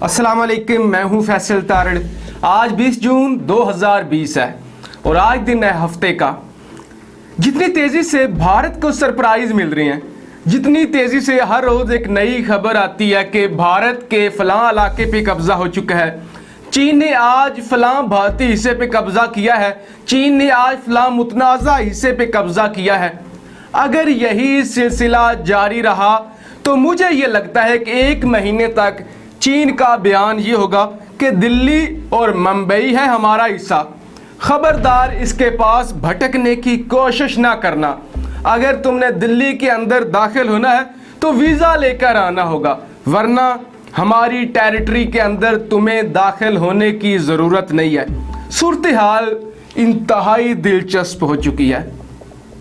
अस्सलाम वालेकुम, मैं हूं फैसल तारड़। आज 20 जून 2020 है और आज दिन है हफ्ते का। जितनी तेज़ी से भारत को सरप्राइज़ मिल रही हैं, जितनी तेज़ी से हर रोज़ एक नई खबर आती है कि भारत के फ़लाँ इलाके पे कब्ज़ा हो चुका है, चीन ने आज फ़लाँ भारतीय हिस्से पे कब्ज़ा किया है, चीन ने आज फ़लाँ मुतनाज़ा हिस्से पे कब्ज़ा किया है। अगर यही सिलसिला जारी रहा तो मुझे ये लगता है कि 1 महीने तक चीन का बयान ये होगा कि दिल्ली और मुंबई है हमारा हिस्सा, खबरदार इसके पास भटकने की कोशिश ना करना। अगर तुमने दिल्ली के अंदर दाखिल होना है तो वीज़ा लेकर आना होगा, वरना हमारी टेरिटरी के अंदर तुम्हें दाखिल होने की ज़रूरत नहीं है। सूरत हाल इंतहाई दिलचस्प हो चुकी है।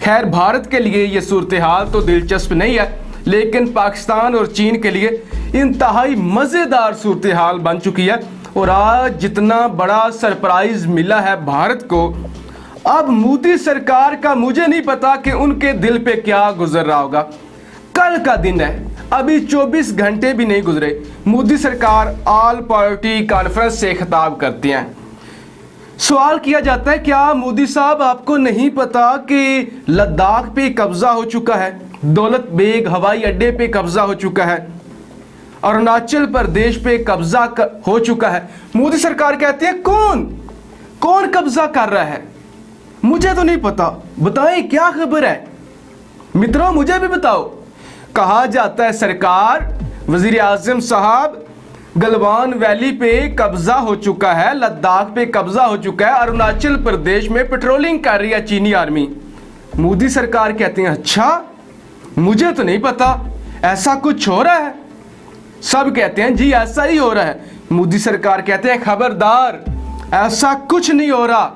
खैर, भारत के लिए ये सूरत हाल तो दिलचस्प नहीं है, लेकिन पाकिस्तान और चीन के लिए इंतहाई मज़ेदार सूरत हाल बन चुकी है। और आज जितना बड़ा सरप्राइज़ मिला है भारत को, अब मोदी सरकार का मुझे नहीं पता कि उनके दिल पे क्या गुजर रहा होगा। कल का दिन है, अभी 24 घंटे भी नहीं गुजरे, मोदी सरकार ऑल पार्टी कॉन्फ्रेंस से खिताब करती हैं। सवाल किया जाता है, क्या मोदी साहब आपको नहीं पता कि लद्दाख पे कब्ज़ा हो चुका है, दौलत बेग हवाई अड्डे पे कब्ज़ा हो चुका है, अरुणाचल प्रदेश पे कब्ज़ा हो चुका है। मोदी सरकार कहती है कौन कब्ज़ा कर रहा है, मुझे तो नहीं पता, बताएं क्या खबर है मित्रों, मुझे भी बताओ। कहा जाता है सरकार, वज़ीर आज़म साहब, गलवान वैली पे कब्ज़ा हो चुका है, लद्दाख पे कब्ज़ा हो चुका है, अरुणाचल प्रदेश में पेट्रोलिंग कर रही है चीनी आर्मी। मोदी सरकार कहती है अच्छा, मुझे तो नहीं पता, ऐसा कुछ हो रहा है। सब कहते हैं जी ऐसा ही हो रहा है। मोदी सरकार कहते हैं खबरदार, ऐसा कुछ नहीं हो रहा।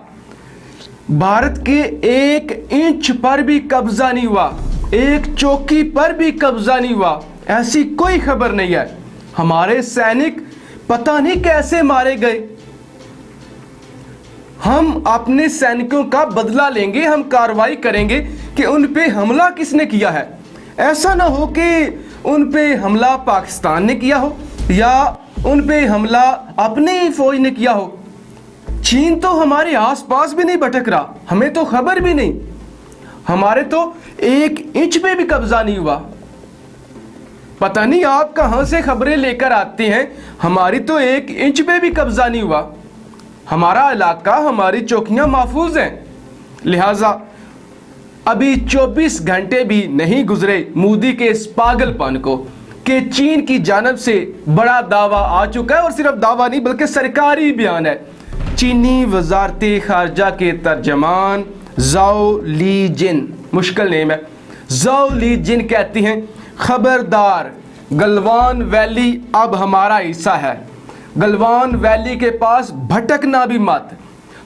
भारत के 1 इंच पर भी कब्जा नहीं हुआ, 1 चौकी पर भी कब्जा नहीं हुआ, ऐसी कोई खबर नहीं है। हमारे सैनिक पता नहीं कैसे मारे गए। हम अपने सैनिकों का बदला लेंगे, हम कार्रवाई करेंगे कि उन पे हमला किसने किया है। ऐसा ना हो कि उन पे हमला पाकिस्तान ने किया हो या उन पे हमला अपनी ही फौज ने किया हो। चीन तो हमारे आसपास भी नहीं भटक रहा, हमें तो खबर भी नहीं, हमारे तो 1 इंच पे भी कब्जा नहीं हुआ। पता नहीं आप कहां से खबरें लेकर आते हैं, हमारी तो 1 इंच पे भी कब्जा नहीं हुआ। हमारा इलाका, हमारी चौकियां महफूज हैं। लिहाजा अभी 24 घंटे भी नहीं गुजरे मोदी के इस पागलपन को कि चीन की जानब से बड़ा दावा आ चुका है, और सिर्फ दावा नहीं बल्कि सरकारी बयान है। चीनी वजारत खारजा के तर्जमान ज़ाओ लीजिन, मुश्किल नेम है, ज़ाओ लीजिन कहती हैं खबरदार, गलवान वैली अब हमारा हिस्सा है, गलवान वैली के पास भटकना भी मत,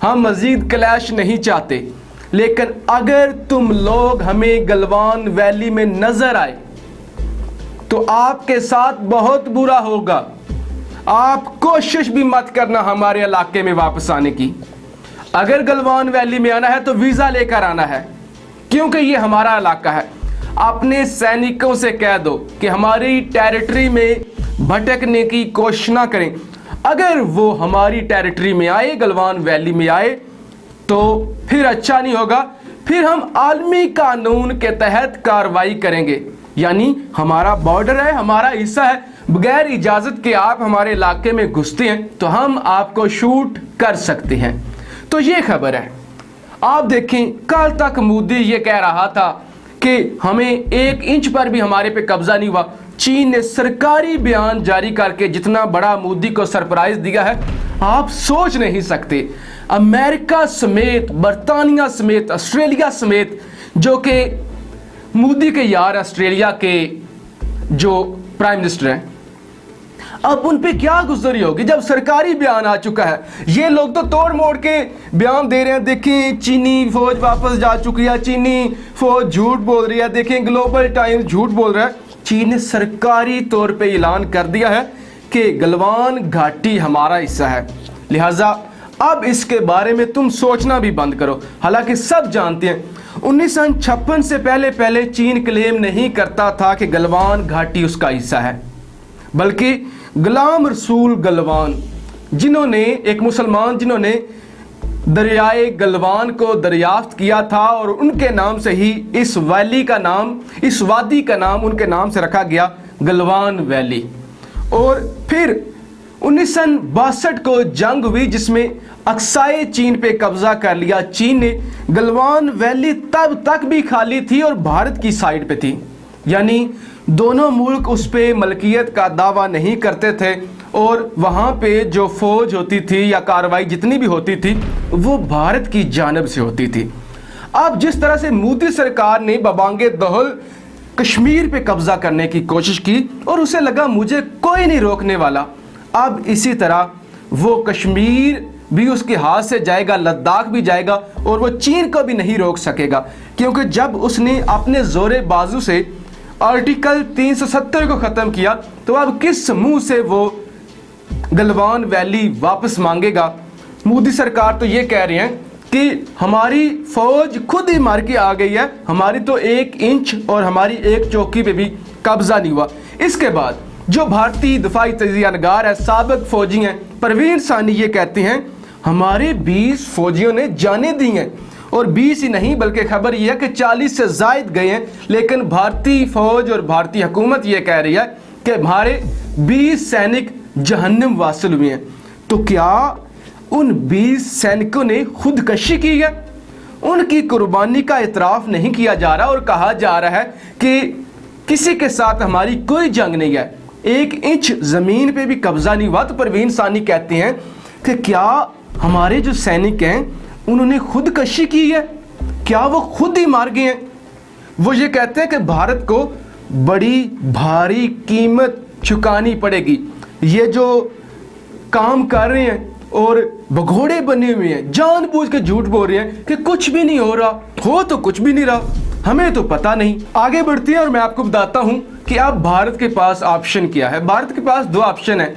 हम मज़ीद क्लैश नहीं चाहते, लेकिन अगर तुम लोग हमें गलवान वैली में नजर आए तो आपके साथ बहुत बुरा होगा। आप कोशिश भी मत करना हमारे इलाके में वापस आने की। अगर गलवान वैली में आना है तो वीज़ा लेकर आना है, क्योंकि ये हमारा इलाका है। अपने सैनिकों से कह दो कि हमारी टेरिटरी में भटकने की कोशिश ना करें। अगर वो हमारी टेरिटरी में आए, गलवान वैली में आए, तो फिर अच्छा नहीं होगा, फिर हम आलमी कानून के तहत कार्रवाई करेंगे। यानी हमारा बॉर्डर है, हमारा हिस्सा है, बगैर इजाज़त के आप हमारे इलाके में घुसते हैं तो हम आपको शूट कर सकते हैं। तो ये खबर है। आप देखें, कल तक मोदी ये कह रहा था कि हमें 1 इंच पर भी हमारे पे कब्जा नहीं हुआ। चीन ने सरकारी बयान जारी करके जितना बड़ा मोदी को सरप्राइज दिया है, आप सोच नहीं सकते। अमेरिका समेत, बरतानिया समेत, ऑस्ट्रेलिया समेत, जो कि मोदी के यार ऑस्ट्रेलिया के जो प्राइम मिनिस्टर हैं, अब उन पे क्या गुजरी होगी जब सरकारी बयान आ चुका है। ये लोग तो तोड़ मोड़ के बयान दे रहे हैं, देखें चीनी फौज वापस जा चुकी है, चीनी फौज झूठ बोल रही है, देखें ग्लोबल टाइम्स झूठ बोल रहा है। चीन ने सरकारी तौर पे ऐलान कर दिया है कि गलवान घाटी हमारा हिस्सा है, लिहाजा अब इसके बारे में तुम सोचना भी बंद करो। हालांकि सब जानते हैं 1956 से पहले चीन क्लेम नहीं करता था कि गलवान घाटी उसका हिस्सा है, बल्कि गुलाम रसूल गलवान, जिन्होंने एक मुसलमान जिन्होंने दरियाए गलवान को दरियाफ्त किया था और उनके नाम से ही इस वैली का नाम, इस वादी का नाम उनके नाम से रखा गया, गलवान वैली। और फिर 1962 को जंग हुई जिसमें अक्साई चीन पे कब्जा कर लिया चीन ने। गलवान वैली तब तक भी खाली थी और भारत की साइड पे थी, यानी दोनों मुल्क उस पे मलकियत का दावा नहीं करते थे और वहाँ पे जो फौज होती थी या कार्रवाई जितनी भी होती थी वो भारत की जानब से होती थी। अब जिस तरह से मोदी सरकार ने बबांगे दहल कश्मीर पे कब्जा करने की कोशिश की और उसे लगा मुझे कोई नहीं रोकने वाला, अब इसी तरह वो कश्मीर भी उसके हाथ से जाएगा, लद्दाख भी जाएगा और वो चीन को भी नहीं रोक सकेगा, क्योंकि जब उसने अपने जोरे बाजू से आर्टिकल 370 को ख़त्म किया तो अब किस मुंह से वो गलवान वैली वापस मांगेगा। मोदी सरकार तो ये कह रही है कि हमारी फौज खुद ही मार के आ गई है, हमारी तो 1 इंच और हमारी 1 चौकी पे भी कब्जा नहीं हुआ। इसके बाद जो भारतीय दिफाई तजियानगार है, साबिक फौजी हैं, परवीन सानी ये कहते हैं हमारे 20 फौजियों ने जाने दी हैं और 20 ही नहीं बल्कि खबर यह है कि 40 से ज़ायद गए हैं, लेकिन भारतीय फौज और भारतीय हुकूमत ये कह रही है कि हमारे 20 सैनिक जहन्नम वासिल हुए हैं। तो क्या उन 20 सैनिकों ने खुदकशी की है? उनकी कुर्बानी का इतराफ़ नहीं किया जा रहा और कहा जा रहा है कि किसी के साथ हमारी कोई जंग नहीं है, 1 इंच ज़मीन पे भी कब्ज़ा नहीं हुआ। तो परवीन सानी कहते हैं कि क्या हमारे जो सैनिक हैं उन्होंने खुदकशी की है? क्या वो खुद ही मार गए हैं? वो ये कहते हैं कि भारत को बड़ी भारी कीमत चुकानी पड़ेगी। ये जो काम कर रहे हैं और भगोड़े बने हुए हैं, जानबूझ के झूठ बोल रहे हैं कि कुछ भी नहीं हो रहा, हो तो कुछ भी नहीं रहा, हमें तो पता नहीं। आगे बढ़ती है और मैं आपको बताता हूं कि अब भारत के पास ऑप्शन क्या है। भारत के पास 2 ऑप्शन है।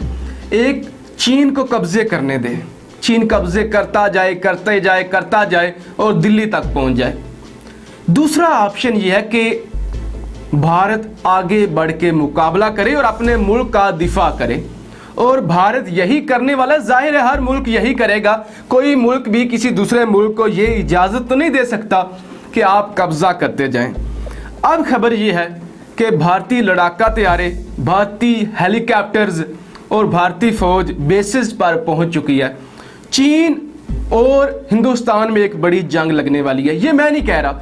एक, चीन को कब्जे करने दे, चीन कब्जे करता जाए करते जाए करता जाए और दिल्ली तक पहुंच जाए। दूसरा ऑप्शन यह है कि भारत आगे बढ़ के मुकाबला करे और अपने मुल्क का दिफा करे, और भारत यही करने वाला, जाहिर है हर मुल्क यही करेगा। कोई मुल्क भी किसी दूसरे मुल्क को ये इजाज़त तो नहीं दे सकता कि आप कब्जा करते जाएं। अब खबर ये है कि भारतीय लड़ाका तैयारे, भारतीय हेलीकॉप्टर्स और भारतीय फौज बेसिस पर पहुंच चुकी है। चीन और हिंदुस्तान में एक बड़ी जंग लगने वाली है। ये मैं नहीं कह रहा,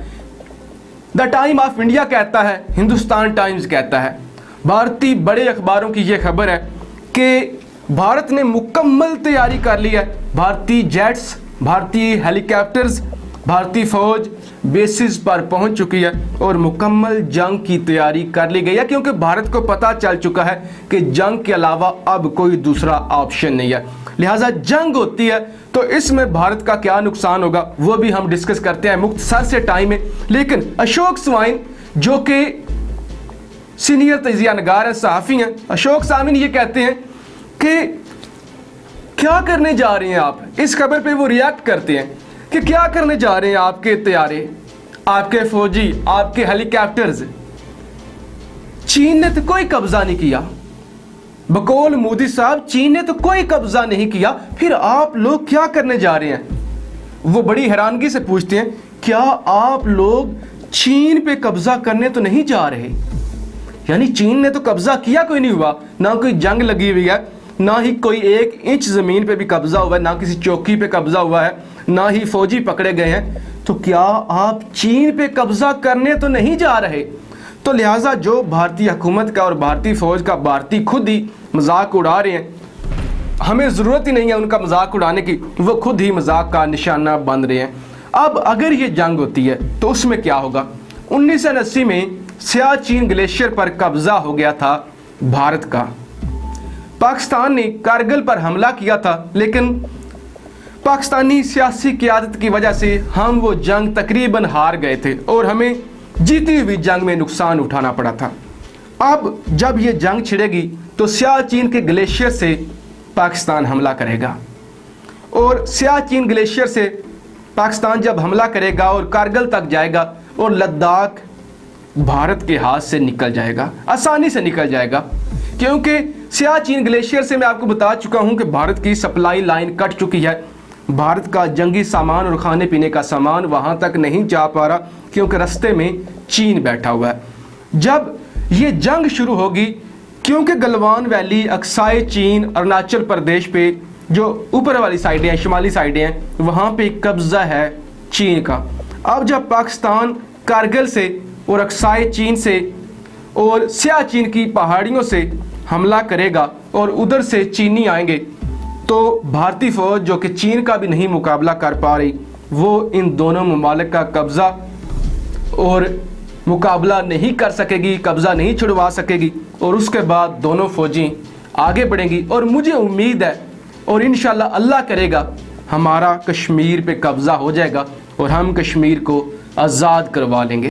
द टाइम ऑफ इंडिया कहता है, हिंदुस्तान टाइम्स कहता है, भारतीय बड़े अखबारों की ये खबर है कि भारत ने मुकम्मल तैयारी कर ली है। भारतीय जेट्स, भारतीय हेलीकॉप्टर्स, भारतीय फौज बेसिस पर पहुंच चुकी है और मुकम्मल जंग की तैयारी कर ली गई है, क्योंकि भारत को पता चल चुका है कि जंग के अलावा अब कोई दूसरा ऑप्शन नहीं है। लिहाजा जंग होती है तो इसमें भारत का क्या नुकसान होगा वो भी हम डिस्कस करते हैं मुख्तसर से टाइम में। लेकिन अशोक स्वाइन जो कि सीनियर तजियानगार है, सहाफ़ी हैं, अशोक स्वाइन ये कहते हैं कि क्या करने जा रहे हैं आप। इस खबर पे वो रिएक्ट करते हैं कि क्या करने जा रहे हैं आपके तैयारे, आपके फौजी, आपके हेलीकॉप्टर्स। चीन ने तो कोई कब्जा नहीं किया, बकौल मोदी साहब, चीन ने तो कोई कब्जा नहीं किया, फिर आप लोग क्या करने जा रहे हैं। वो बड़ी हैरानगी से पूछते हैं क्या आप लोग चीन पे कब्जा करने तो नहीं जा रहे। यानी चीन ने तो कब्जा किया कोई नहीं हुआ, ना कोई जंग लगी हुई है, ना ही कोई 1 इंच ज़मीन पे भी कब्जा हुआ है, ना किसी चौकी पे कब्जा हुआ है, ना ही फौजी पकड़े गए हैं। तो क्या आप चीन पे कब्जा करने तो नहीं जा रहे। तो लिहाजा जो भारतीय हुकूमत का और भारतीय फ़ौज का, भारतीय खुद ही मजाक उड़ा रहे हैं, हमें ज़रूरत ही नहीं है उनका मजाक उड़ाने की, वो खुद ही मजाक का निशाना बन रहे हैं। अब अगर ये जंग होती है तो उसमें क्या होगा। 1980 में सियाचिन ग्लेशियर पर कब्जा हो गया था भारत का। पाकिस्तान ने कारगिल पर हमला किया था, लेकिन पाकिस्तानी सियासी क़यादत की वजह से हम वो जंग तकरीबन हार गए थे और हमें जीती हुई जंग में नुकसान उठाना पड़ा था। अब जब ये जंग छिड़ेगी तो सियाचिन के ग्लेशियर से पाकिस्तान हमला करेगा, और सियाचिन ग्लेशियर से पाकिस्तान जब हमला करेगा और कारगिल तक जाएगा और लद्दाख भारत के हाथ से निकल जाएगा, आसानी से निकल जाएगा, क्योंकि सियाचिन ग्लेशियर से मैं आपको बता चुका हूं कि भारत की सप्लाई लाइन कट चुकी है। भारत का जंगी सामान और खाने पीने का सामान वहां तक नहीं जा पा रहा क्योंकि रास्ते में चीन बैठा हुआ है। जब ये जंग शुरू होगी, क्योंकि गलवान वैली, अक्साई चीन, अरुणाचल प्रदेश पे जो ऊपर वाली साइडें हैं, शुमाली साइडें हैं, वहाँ पे कब्जा है चीन का। अब जब पाकिस्तान कारगिल से और अक्साई चीन से और सियाचिन की पहाड़ियों से हमला करेगा और उधर से चीनी आएंगे, तो भारतीय फौज जो कि चीन का भी नहीं मुकाबला कर पा रही, वो इन दोनों ममालिक का कब्ज़ा और मुकाबला नहीं कर सकेगी, कब्ज़ा नहीं छुड़वा सकेगी, और उसके बाद दोनों फौजी आगे बढ़ेंगी। और मुझे उम्मीद है और इंशाल्लाह अल्लाह करेगा हमारा कश्मीर पे कब्ज़ा हो जाएगा और हम कश्मीर को आज़ाद करवा लेंगे।